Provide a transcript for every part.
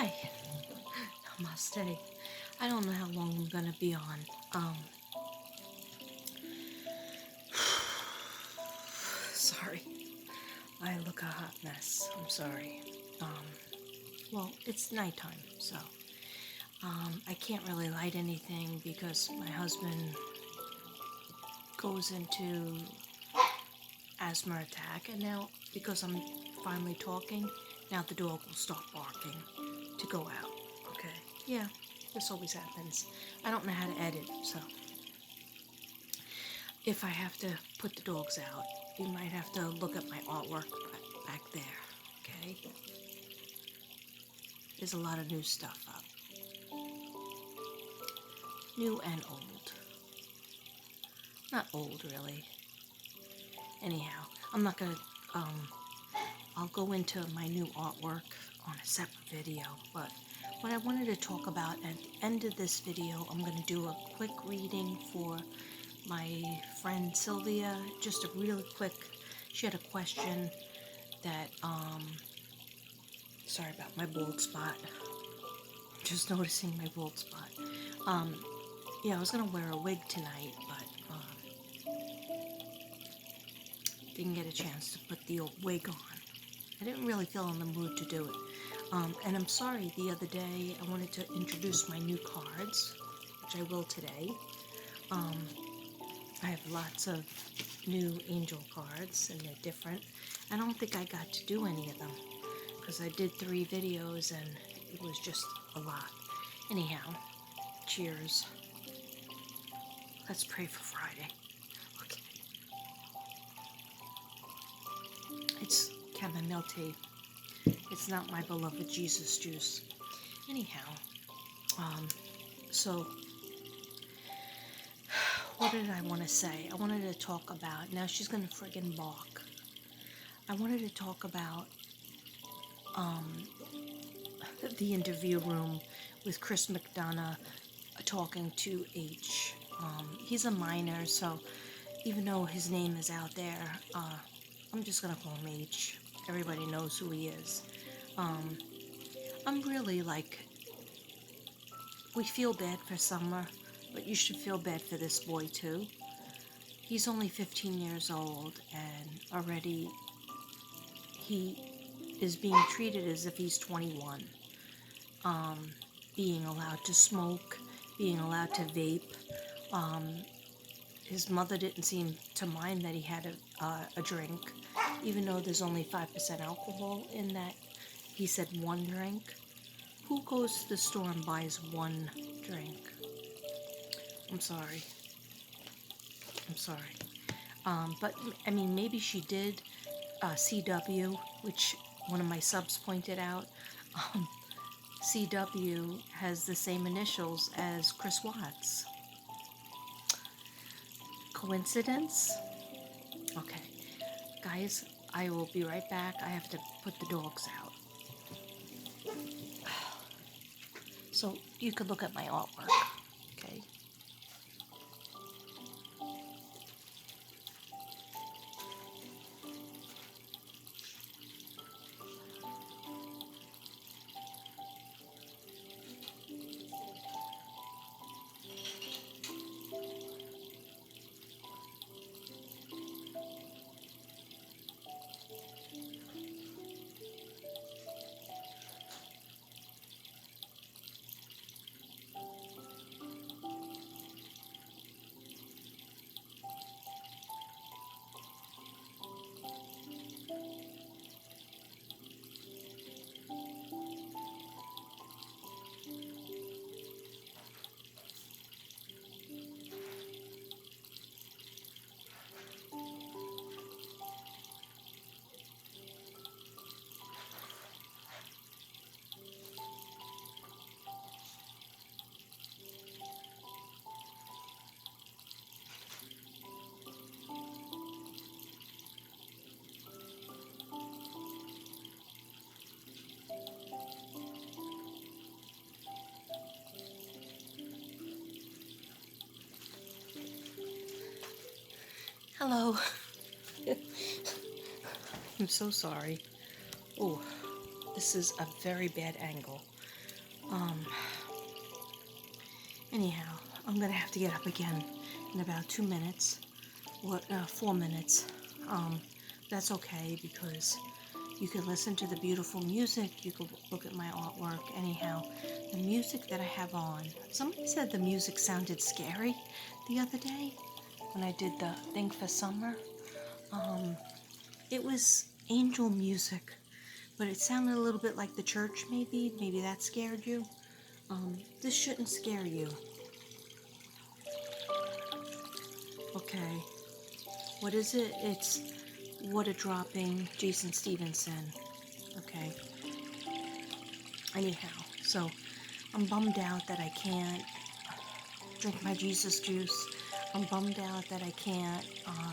Hi. Namaste. I don't know how long I'm gonna be on. Sorry. I look a hot mess. I'm sorry. Well, it's nighttime, so I can't really light anything because my husband goes into asthma attack, and now because I'm finally talking, now the dog will stop barking to go out. Okay. Yeah, this always happens. I don't know how to edit, so if I have to put the dogs out, you might have to look at my artwork back there. Okay. There's a lot of new stuff up. New and old. Not old, really. Anyhow, I'm not gonna, I'll go into my new artwork on a separate video, but what I wanted to talk about at the end of this video, I'm gonna do a quick reading for my friend Sylvia, just a really quick, she had a question that, sorry about my bald spot, just noticing my bald spot. Yeah, I was gonna wear a wig tonight, but didn't get a chance to put the old wig on. I didn't really feel in the mood to do it. And I'm sorry, the other day I wanted to introduce my new cards, which I will today. I have lots of new angel cards, and they're different. I don't think I got to do any of them, because I did 3 videos, and it was just a lot. Anyhow, cheers. Let's pray for Friday. Okay. It's chamomile tea. It's not my beloved Jesus juice. Anyhow, so what did I want to say? I wanted to talk about, now she's gonna friggin' balk. I wanted to talk about the interview room with Chris Mcdonah talking to H. He's a minor, so even though his name is out there, I'm just gonna call him H. Everybody knows who he is. I'm really like, we feel bad for Summer, but you should feel bad for this boy too. He's only 15 years old, and already he is being treated as if he's 21. Being allowed to smoke, being allowed to vape. His mother didn't seem to mind that he had a drink, even though there's only 5% alcohol in that. He said 1 drink. Who goes to the store and buys 1 drink? I'm sorry. But, I mean, maybe she did. CW, which one of my subs pointed out, CW has the same initials as Chris Watts. Coincidence? Okay. Guys, I will be right back. I have to put the dogs out. So you could look at my artwork, okay? Hello. I'm so sorry. Oh, this is a very bad angle. Um, Anyhow, I'm gonna have to get up again in about 2 minutes, or 4 minutes. Um, that's okay because you could listen to the beautiful music, you could look at my artwork. Anyhow, the music that I have on, somebody said the music sounded scary the other day when I did the thing for summer. Um, it was angel music, but it sounded a little bit like the church, maybe. Maybe that scared you. This shouldn't scare you. Okay. What is it? It's water dropping Jason Stevenson. Okay. Anyhow, so I'm bummed out that I can't drink my Jesus juice. I'm bummed out that I can't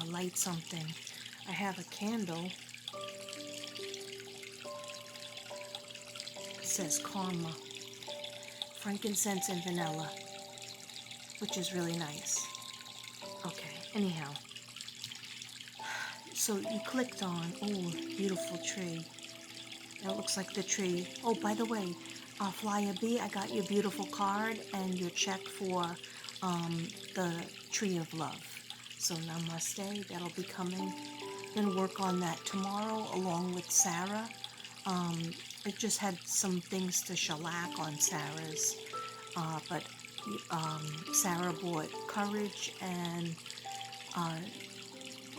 light something. I have a candle. It says Karma, frankincense and vanilla, which is really nice. Okay, anyhow. So you clicked on, oh, beautiful tree. It looks like the tree. Oh, by the way, Flyer B, I got your beautiful card and your check for the Tree of Love. So namaste, that'll be coming. I'm going to work on that tomorrow along with Sarah. I just had some things to shellac on Sarah's, but Sarah bought Courage and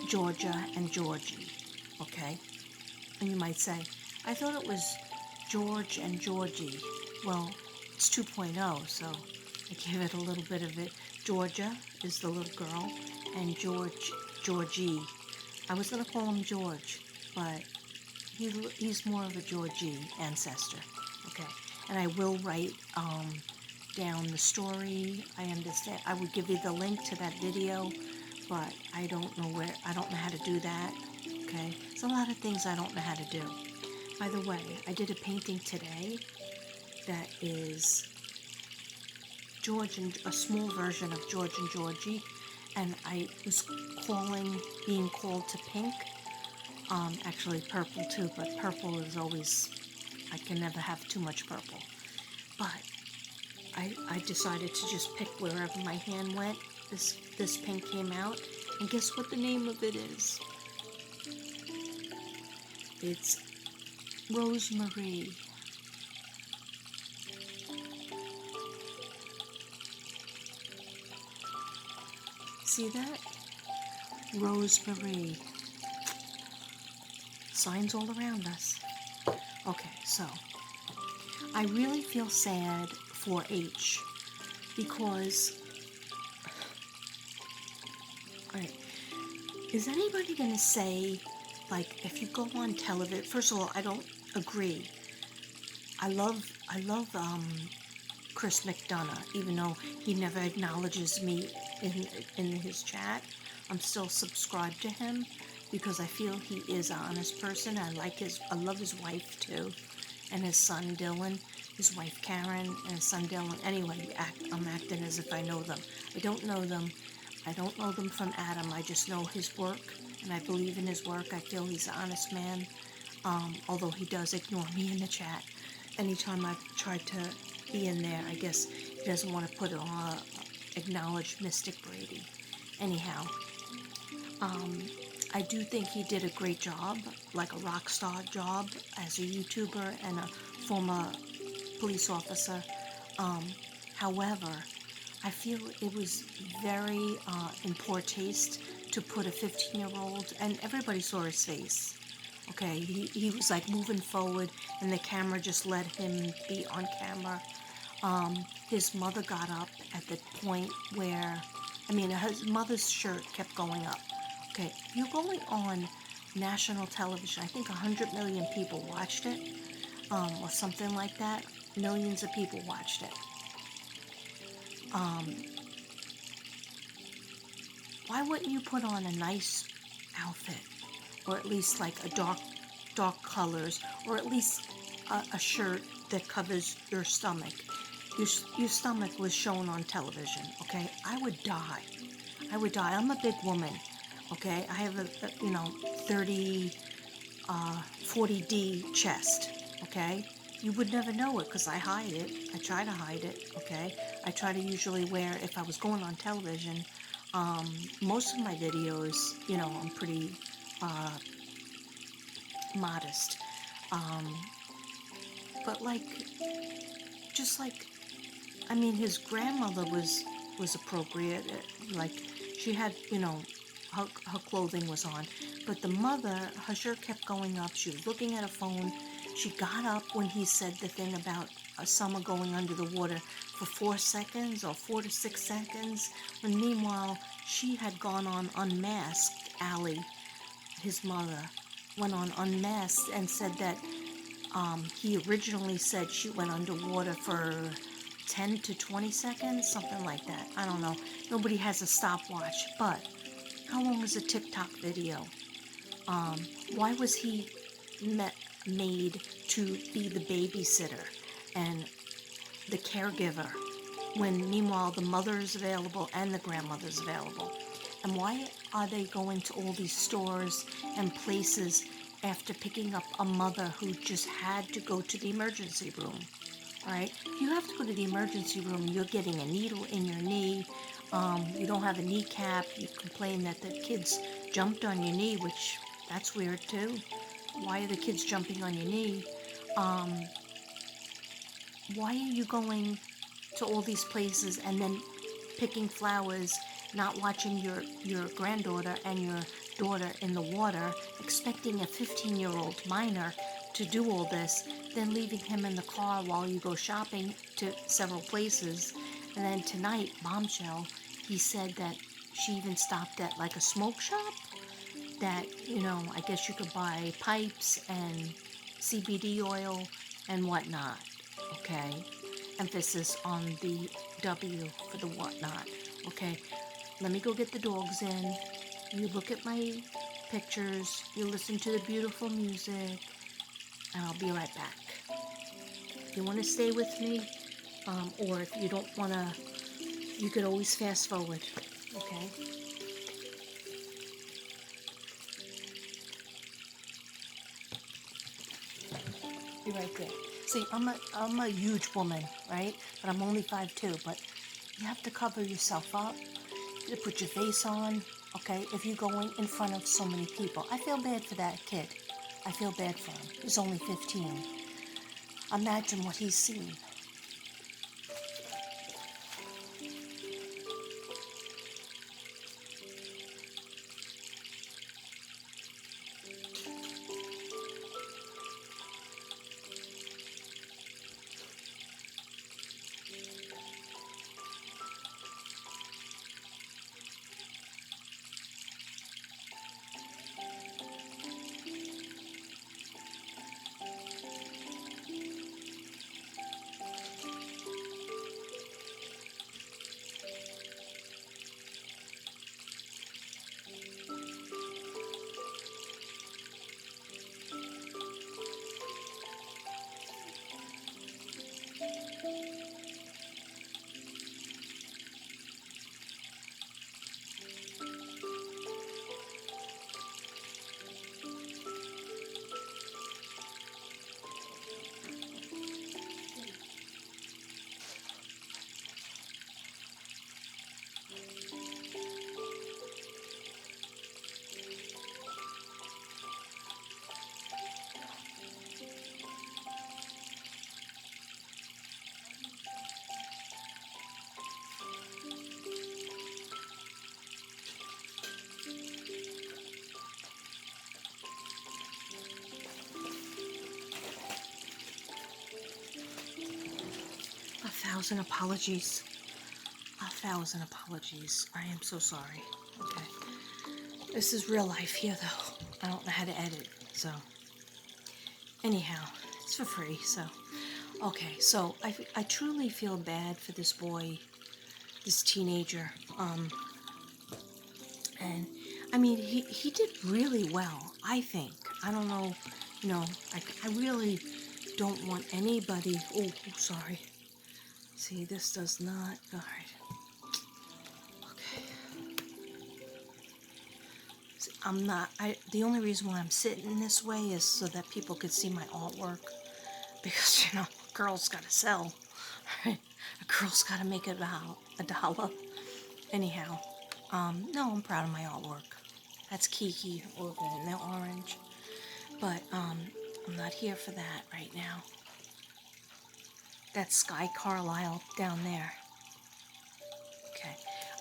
Georgia and Georgie, okay? And you might say, I thought it was George and Georgie. Well, it's 2.0, so I gave it a little bit of it. Georgia is the little girl, and Georgie. I was going to call him George, but he's more of a Georgie ancestor, okay? And I will write down the story. I understand. I would give you the link to that video, but I don't know how to do that, okay? There's a lot of things I don't know how to do. By the way, I did a painting today that is a small version of George and Georgie, and I was being called to pink. Actually purple too, but purple is always, I can never have too much purple. But I decided to just pick wherever my hand went. This pink came out, and guess what the name of it is? It's Rosemary. See that? Rosemary. Signs all around us. Okay, so I really feel sad for H because, alright, is anybody gonna say, like, if you go on television, first of all, I don't agree. I love Chris Mcdonah, even though he never acknowledges me in his chat. I'm still subscribed to him because I feel he is an honest person. I love his wife too, and his son Dylan, his wife Karen, and his son Dylan. Anyway, I'm acting as if I know them. I don't know them. I don't know them from Adam. I just know his work, and I believe in his work. I feel he's an honest man, although he does ignore me in the chat. Anytime I've tried to be in there, I guess he doesn't want to put it on acknowledge Mystic Brady. Anyhow, I do think he did a great job, like a rock star job as a YouTuber and a former police officer. However, I feel it was very in poor taste to put a 15-year-old, and everybody saw his face. Okay, he was like moving forward, and the camera just let him be on camera. His mother got up at the point where, his mother's shirt kept going up. Okay, you're going on national television. I think 100 million people watched it, or something like that. Millions of people watched it. Why wouldn't you put on a nice outfit, or at least like a dark colors, or at least a shirt that covers your stomach? Your stomach was shown on television. Okay, I would die. I'm a big woman. Okay, I have a 30, 40D chest. Okay, You would never know it because I hide it. I try to hide it, okay? I try to usually wear, if I was going on television, most of my videos, I'm pretty modest. Um, but like, just like, I mean, his grandmother was appropriate. Like, she had, her clothing was on. But the mother, her shirt kept going up. She was looking at her phone. She got up when he said the thing about a summer going under the water for 4 seconds or 4 to 6 seconds. When meanwhile, she had gone on unmasked. Allie, his mother, went on unmasked and said that he originally said she went underwater for 10 to 20 seconds, something like that. I don't know. Nobody has a stopwatch, but how long is a TikTok video? Why was he made to be the babysitter and the caregiver when meanwhile the mother is available and the grandmother is available? And why are they going to all these stores and places after picking up a mother who just had to go to the emergency room? All right, you have to go to the emergency room. You're getting a needle in your knee. You don't have a kneecap. You complain that the kids jumped on your knee, which that's weird too. Why are the kids jumping on your knee? Why are you going to all these places and then picking flowers, not watching your granddaughter and your daughter in the water, expecting a 15-year-old minor to do all this, then leaving him in the car while you go shopping to several places? And then tonight, bombshell, he said that she even stopped at like a smoke shop that, I guess you could buy pipes and CBD oil and whatnot, okay? Emphasis on the W for the whatnot, okay? Let me go get the dogs in. You look at my pictures, you listen to the beautiful music, and I'll be right back. If you want to stay with me, or if you don't want to, you could always fast forward, okay? Be right there. See, I'm a huge woman, right? But I'm only 5'2", but you have to cover yourself up. You put your face on, okay? If you're going in front of so many people. I feel bad for that kid. I feel bad for him. He's only 15. Imagine what he's seen. A thousand apologies. A thousand apologies. I am so sorry. Okay. This is real life here, though. I don't know how to edit, so. Anyhow, it's for free, so. Okay, so I truly feel bad for this boy, this teenager. And, I mean, he did really well, I think. I don't know, I really don't want anybody. Oh, sorry. See, this does not. All right. Okay. See, the only reason why I'm sitting this way is so that people could see my artwork. because, a girl's got to sell. Right? A girl's got to make about $1. Anyhow, no, I'm proud of my artwork. That's Kiki over in the orange. But I'm not here for that right now. That's Sky Carlisle down there. Okay,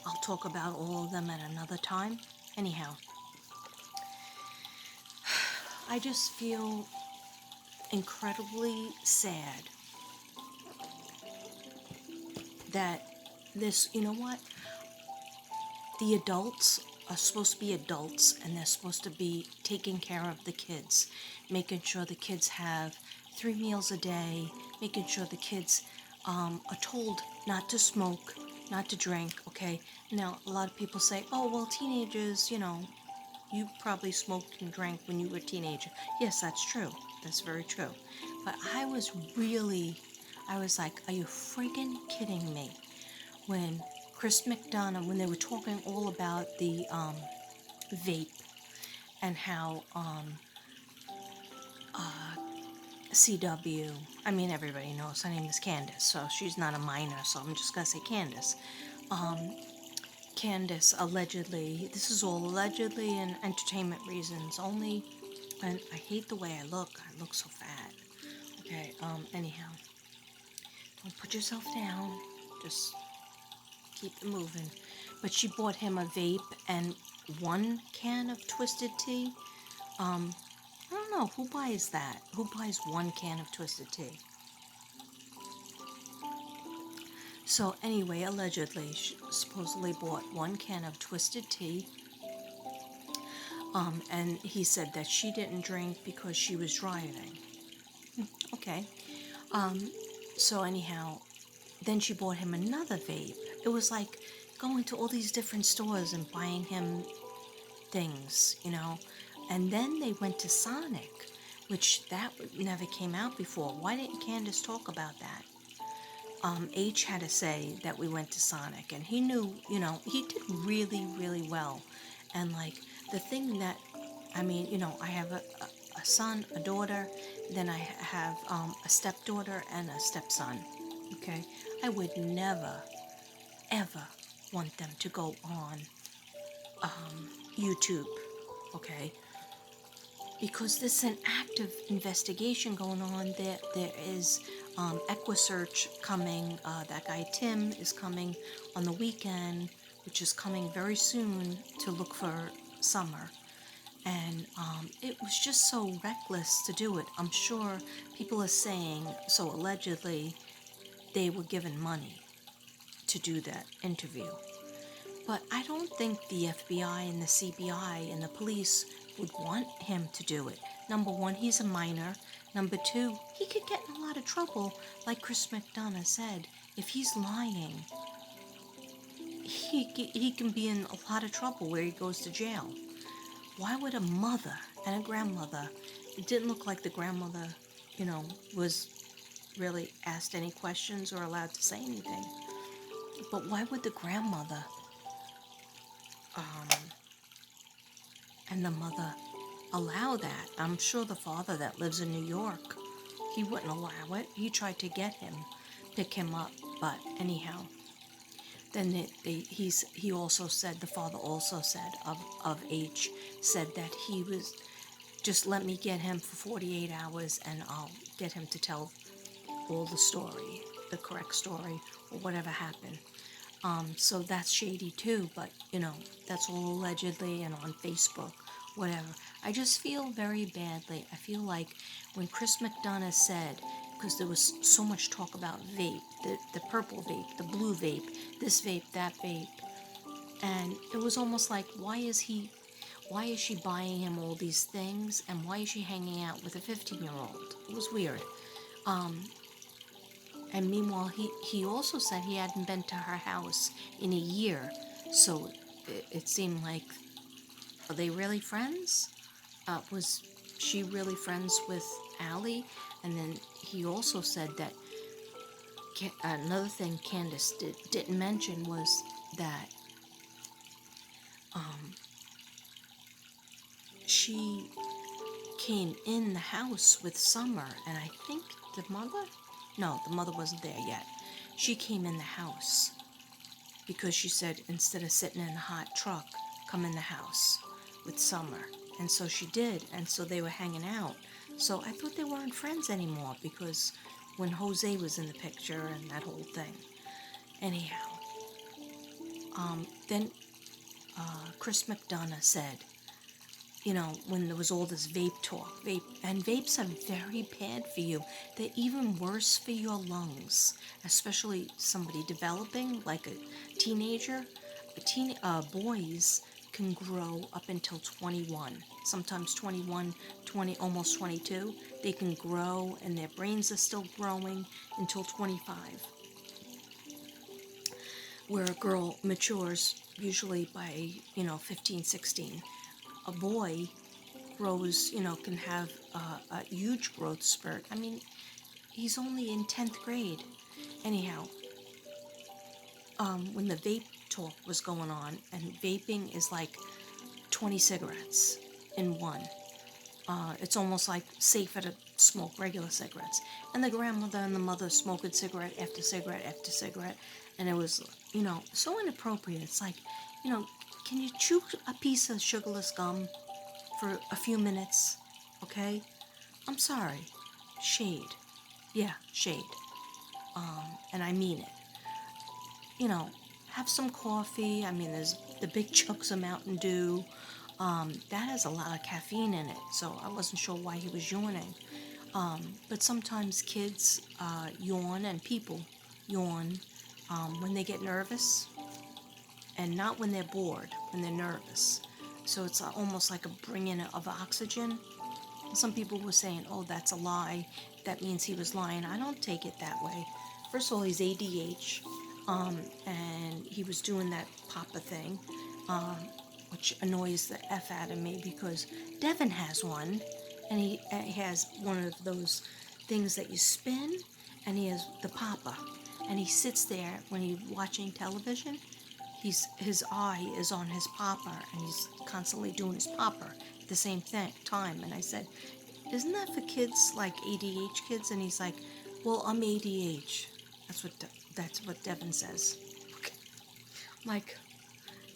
I'll talk about all of them at another time. Anyhow, I just feel incredibly sad that this, you know what? The adults are supposed to be adults, and they're supposed to be taking care of the kids, making sure the kids have 3 meals a day, making sure the kids are told not to smoke, not to drink, okay? Now, a lot of people say, oh, well, teenagers, you probably smoked and drank when you were a teenager. Yes, that's true. That's very true. But I was like, are you friggin' kidding me? When Chris Mcdonah, when they were talking all about the vape and how CW, I mean, everybody knows her name is Candace, so she's not a minor, so I'm just gonna say Candace. Candace allegedly, this is all allegedly and entertainment reasons only, and I hate the way I look so fat. Okay, anyhow, don't put yourself down, just keep it moving. But she bought him a vape and 1 can of Twisted Tea. I don't know, who buys that? Who buys 1 can of Twisted Tea? So anyway, allegedly, she supposedly bought 1 can of Twisted Tea. And he said that she didn't drink because she was driving. Okay. So anyhow, then she bought him another vape. It was like going to all these different stores and buying him things, And then they went to Sonic, which that never came out before. Why didn't Candace talk about that? H had to say that we went to Sonic, and he knew, he did really, really well. And like the thing that, I have a son, a daughter, then I have a stepdaughter and a stepson. Okay, I would never, ever want them to go on YouTube. Okay, because there's an active investigation going on. There is EquiSearch coming. That guy Tim is coming on the weekend, which is coming very soon to look for Summer. And it was just so reckless to do it. I'm sure people are saying, so allegedly, they were given money to do that interview. But I don't think the FBI and the CBI and the police would want him to do it. Number one, he's a minor. Number two, he could get in a lot of trouble, like Chris Mcdonagh said. If he's lying, he can be in a lot of trouble where he goes to jail. Why would a mother and a grandmother, it didn't look like the grandmother, was really asked any questions or allowed to say anything. But why would the grandmother and the mother allow that? I'm sure the father that lives in New York, he wouldn't allow it. He tried to pick him up, but anyhow. Then he also said, the father also said of H, said that he was, just let me get him for 48 hours and I'll get him to tell all the story, the correct story, or whatever happened. So that's shady too, but that's all allegedly and on Facebook, whatever. I just feel very badly. I feel like when Chris Mcdonagh said, because there was so much talk about vape, the purple vape, the blue vape, this vape, that vape, and it was almost like, why is she buying him all these things, and why is she hanging out with a 15-year-old? It was weird. And meanwhile, he also said he hadn't been to her house in a year, so it seemed like, are they really friends? Was she really friends with Allie? And then he also said that another thing Candace didn't mention was that came in the house with Summer, and I think the mother? No, the mother wasn't there yet. She came in the house because she said instead of sitting in a hot truck, come in the house with Summer. And so she did, and so they were hanging out. So I thought they weren't friends anymore because when Jose was in the picture and that whole thing. Anyhow, then Chris Mcdonagh said, when there was all this vape talk, and vapes are very bad for you. They're even worse for your lungs, especially somebody developing, like a teenager. Boys can grow up until 21, sometimes 21, 20, almost 22. They can grow, and their brains are still growing until 25. Where a girl matures usually by, 15, 16. A boy grows, can have a huge growth spurt. I mean, he's only in 10th grade. Anyhow, when the vape talk was going on, and vaping is like 20 cigarettes in one. It's almost like safer to smoke regular cigarettes. And the grandmother and the mother smoking cigarette after cigarette after cigarette. And it was, so inappropriate. It's like, can you chew a piece of sugarless gum for a few minutes? Okay? I'm sorry. Shade. Yeah, shade. And I mean it. Have some coffee. I mean, there's the big chunks of Mountain Dew. That has a lot of caffeine in it, so I wasn't sure why he was yawning. But sometimes kids yawn, and people yawn when they get nervous, and not when they're bored, when they're nervous. So it's almost like a bringing of oxygen. Some people were saying, oh, that's a lie. That means he was lying. I don't take it that way. First of all, he's ADH, and he was doing that Papa thing, which annoys the F out of me because Devin has one, and he has one of those things that you spin, and he has the Papa, and he sits there when he's watching television. His eye is on his Papa, and he's constantly doing his Papa at the same time. And I said, isn't that for kids like ADH kids? And he's like, well, I'm ADH. That's what Devin says. Okay. I'm like,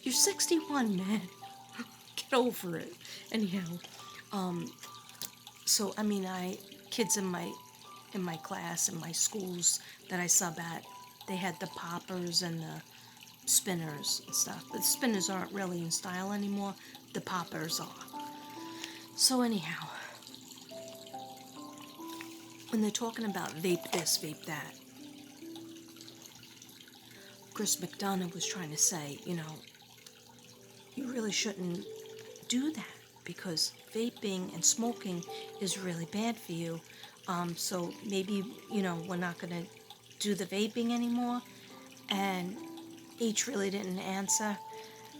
you're 61, man. Get over it. Anyhow, so I mean, kids in my class in my schools that I sub at, they had the poppers and the spinners and stuff. But the spinners aren't really in style anymore. The poppers are. So anyhow, when they're talking about vape this, vape that, Chris Mcdonagh was trying to say, you really shouldn't do that because vaping and smoking is really bad for you. So maybe, we're not going to do the vaping anymore. And H really didn't answer.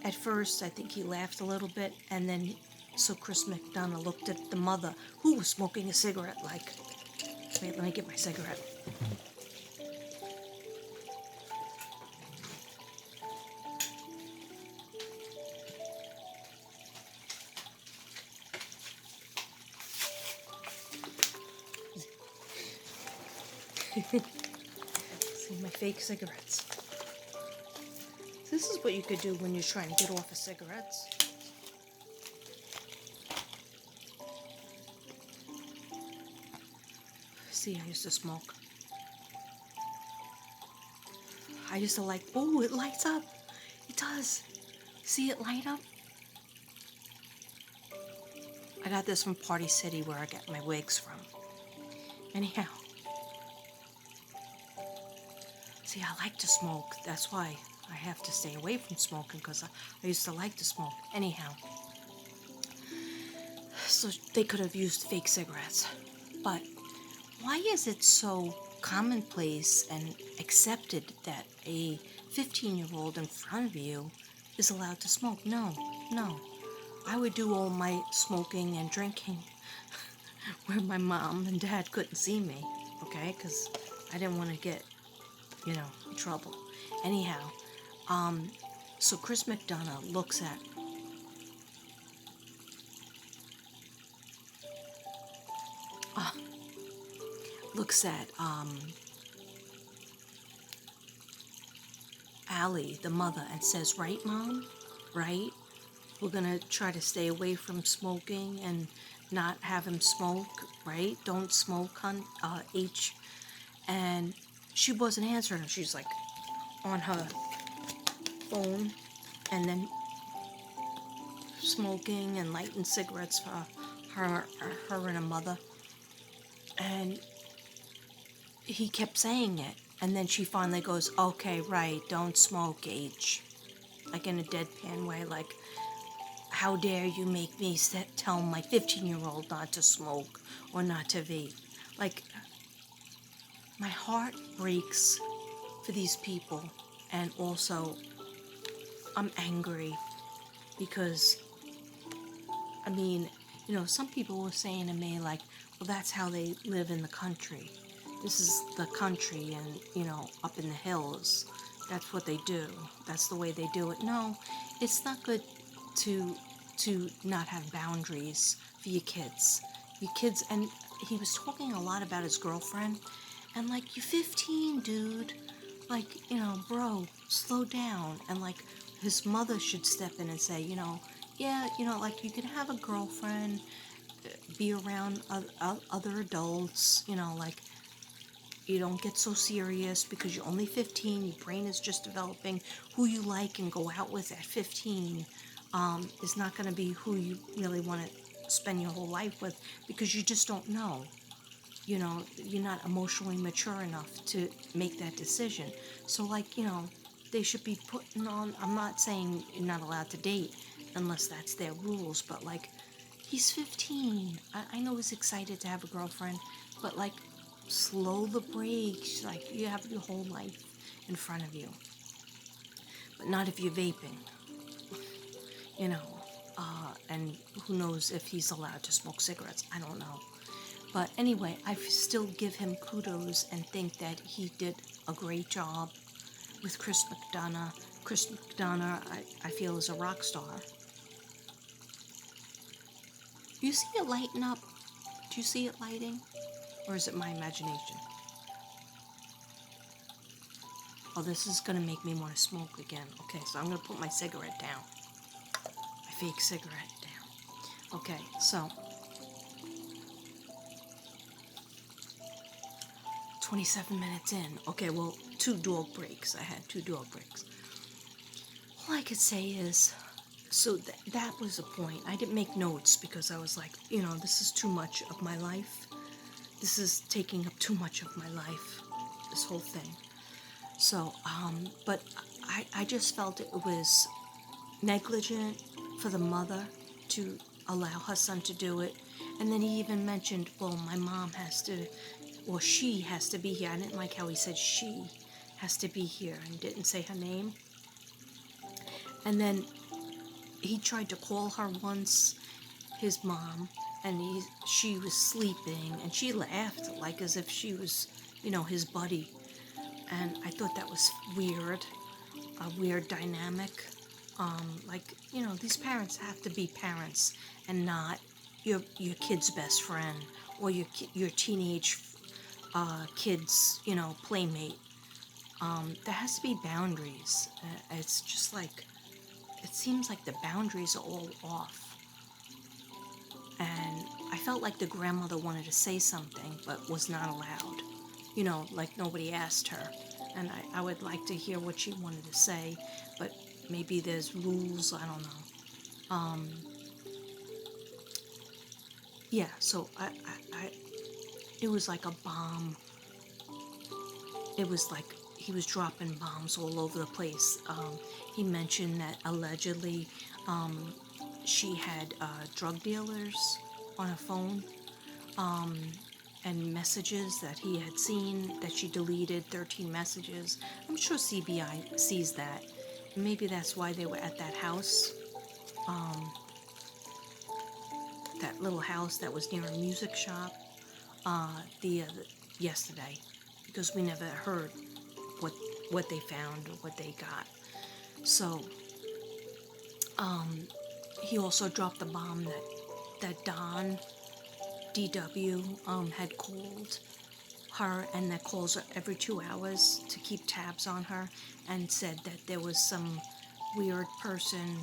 At first, I think he laughed a little bit, and then so Chris Mcdonagh looked at the mother, who was smoking a cigarette, like, wait, let me get my cigarette. See, my fake cigarettes. This is what you could do when you're trying to get off of cigarettes. See, I used to smoke. I used to like, oh, it lights up. It does. See it light up? I got this from Party City where I get my wigs from. Anyhow. See, I like to smoke. That's why I have to stay away from smoking because I used to like to smoke. Anyhow. So they could have used fake cigarettes. But why is it so commonplace and accepted that a 15-year-old in front of you is allowed to smoke? No. I would do all my smoking and drinking where my mom and dad couldn't see me, okay? Because I didn't want to get, in trouble. Anyhow, so Chris Mcdonagh looks at looks at Allie, the mother, and says, "Right, Mom? Right? We're gonna try to stay away from smoking and not have him smoke, right? Don't smoke, H." And she wasn't answering him. She's like on her phone, and then smoking and lighting cigarettes for her and her mother. And he kept saying it. And then she finally goes, "Okay, right, don't smoke, H." Like in a deadpan way, like, "How dare you make me tell my 15-year-old not to smoke or not to vape?" Like, my heart breaks for these people. And also, I'm angry because, I mean, some people were saying to me, like, "Well, that's how they live in the country. This is the country, and, up in the hills. That's what they do. That's the way they do it." No, it's not good to not have boundaries for your kids. And he was talking a lot about his girlfriend, and like, "You're 15, dude. Like, bro, slow down." And like, his mother should step in and say, "Yeah, like, you can have a girlfriend, be around other adults, like, you don't get so serious because you're only 15. Your brain is just developing. Who you like and go out with at 15 is not going to be who you really want to spend your whole life with, because you just don't know. You're not emotionally mature enough to make that decision. So, like, they should be putting on." I'm not saying you're not allowed to date unless that's their rules, but like, he's 15. I know he's excited to have a girlfriend, but like, slow the brakes. Like, you have your whole life in front of you, but not if you're vaping, you know. And who knows if he's allowed to smoke cigarettes? I don't know. But anyway, I still give him kudos and think that he did a great job with Chris McDonough. Chris McDonough, I feel, is a rock star. You see it lighting up? Do you see it lighting? Or is it my imagination? Oh, this is going to make me want to smoke again. Okay, so I'm going to put my cigarette down. My fake cigarette down. Okay, so 27 minutes in. Okay, well, 2 dog breaks. I had 2 dog breaks. All I could say is, so that was a point. I didn't make notes because I was like, this is too much of my life. This is taking up too much of my life, this whole thing. So, but I just felt it was negligent for the mother to allow her son to do it. And then he even mentioned, well, my mom has to, or she has to be here. I didn't like how he said she has to be here and didn't say her name. And then he tried to call her once, his mom, and she was sleeping, and she laughed like as if she was, his buddy. And I thought that was weird, a weird dynamic. Like, these parents have to be parents and not your kid's best friend or your teenage kid's, playmate. There has to be boundaries. It's just like, it seems like the boundaries are all off. And I felt like the grandmother wanted to say something but was not allowed. Like nobody asked her. And I would like to hear what she wanted to say, but maybe there's rules, I don't know. Yeah, so I it was like a bomb. It was like he was dropping bombs all over the place. He mentioned that allegedly she had drug dealers on her phone, and messages that he had seen that she deleted, 13 messages. I'm sure CBI sees that. Maybe that's why they were at that house, that little house that was near a music shop, the yesterday, because we never heard what they found or what they got. So he also dropped the bomb that Don DW had called her, and that calls her every 2 hours to keep tabs on her, and said that there was some weird person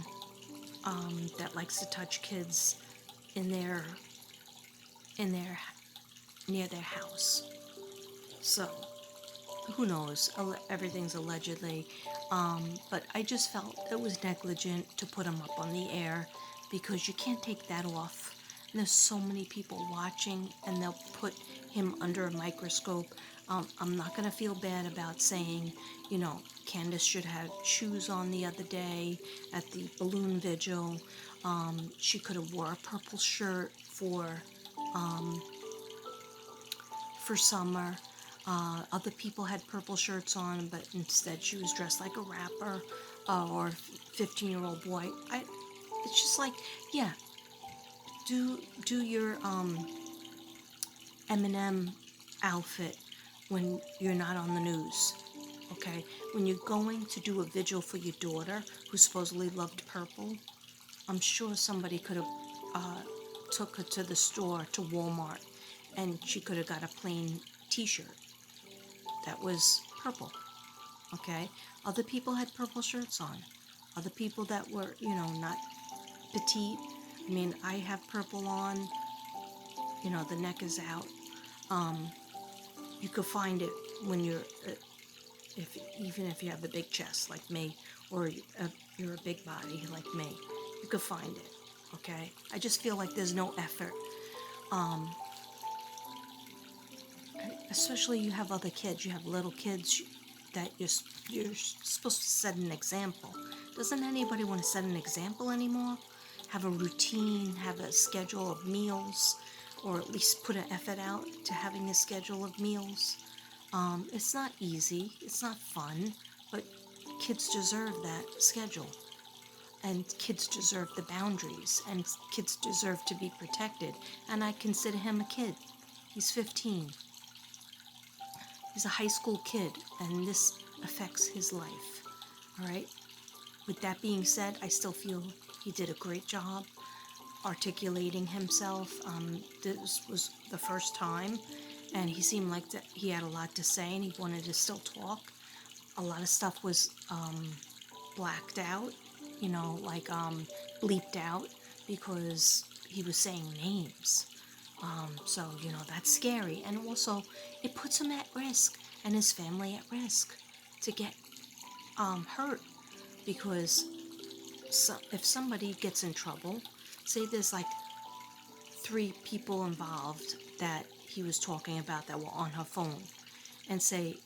that likes to touch kids in their near their house. So who knows? Everything's allegedly. But I just felt it was negligent to put him up on the air because you can't take that off. And there's so many people watching, and they'll put him under a microscope. I'm not going to feel bad about saying, Candace should have shoes on the other day at the balloon vigil. She could have wore a purple shirt for summer. Other people had purple shirts on, but instead she was dressed like a rapper or a 15-year-old boy. It's just like, yeah, do your Eminem outfit when you're not on the news, okay? When you're going to do a vigil for your daughter who supposedly loved purple, I'm sure somebody could have took her to the store, to Walmart, and she could have got a plain t-shirt that was purple, okay? Other people had purple shirts on. Other people that were, not petite. I mean, I have purple on, the neck is out. You could find it when you're, even if you have a big chest like me, or you're a big body like me, you could find it, okay? I just feel like there's no effort. Especially you have other kids, you have little kids that you're supposed to set an example. Doesn't anybody want to set an example anymore? Have a routine, have a schedule of meals, or at least put an effort out to having a schedule of meals. It's not easy, it's not fun, but kids deserve that schedule. And kids deserve the boundaries, and kids deserve to be protected. And I consider him a kid. He's 15. He's a high school kid, and this affects his life. All right? With that being said, I still feel he did a great job articulating himself. This was the first time, and he seemed like that he had a lot to say, and he wanted to still talk. A lot of stuff was blacked out, bleeped out, because he was saying names. So, that's scary. And also, it puts him at risk and his family at risk to get hurt. Because if somebody gets in trouble, say there's like 3 people involved that he was talking about that were on her phone, and say